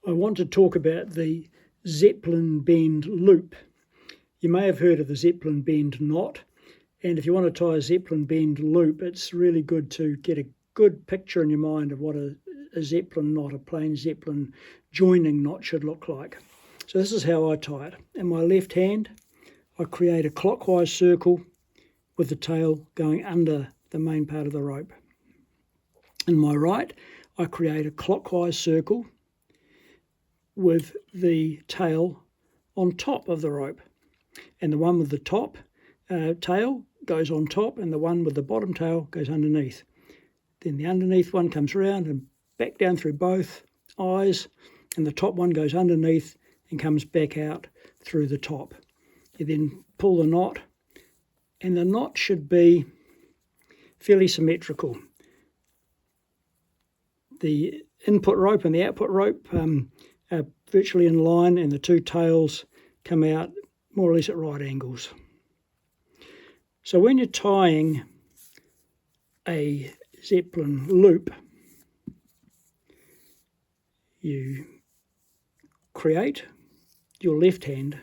I want to talk about the Zeppelin Bend loop. You may have heard of the Zeppelin Bend knot, and if you want to tie a Zeppelin Bend loop, it's really good to get a good picture in your mind of what a Zeppelin knot, a plain Zeppelin joining knot should look like. So this is how I tie it. In my left hand, I create a clockwise circle with the tail going under the main part of the rope. In my right, I create a clockwise circle with the tail on top of the rope, and the one with the top tail goes on top and the one with the bottom tail goes underneath. Then the underneath one comes round and back down through both eyes, and the top one goes underneath and comes back out through the top. You then pull the knot, and the knot should be fairly symmetrical. The input rope and the output rope are virtually in line, and the two tails come out more or less at right angles. So when you're tying a Zeppelin loop, you create your left hand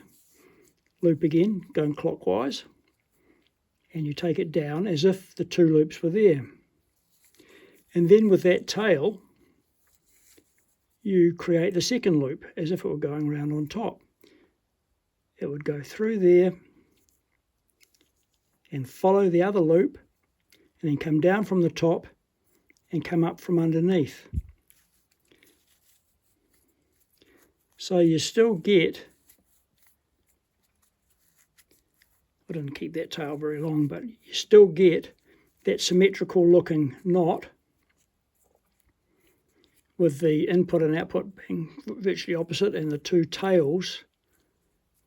loop again, going clockwise, and you take it down as if the two loops were there. And then with that tail, you create the second loop as if it were going round on top. It would go through there and follow the other loop, and then come down from the top and come up from underneath. So you still get, I didn't keep that tail very long, but you still get that symmetrical looking knot with the input and output being virtually opposite and the two tails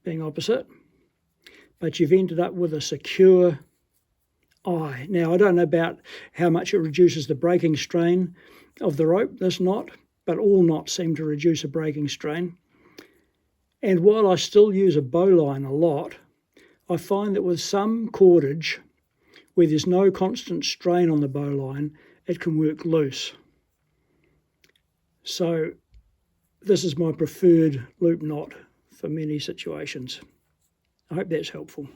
being opposite, but you've ended up with a secure eye. Now, I don't know about how much it reduces the breaking strain of the rope, this knot, but all knots seem to reduce a breaking strain. And while I still use a bowline a lot, I find that with some cordage, where there's no constant strain on the bowline, it can work loose. So this is my preferred loop knot for many situations. I hope that's helpful.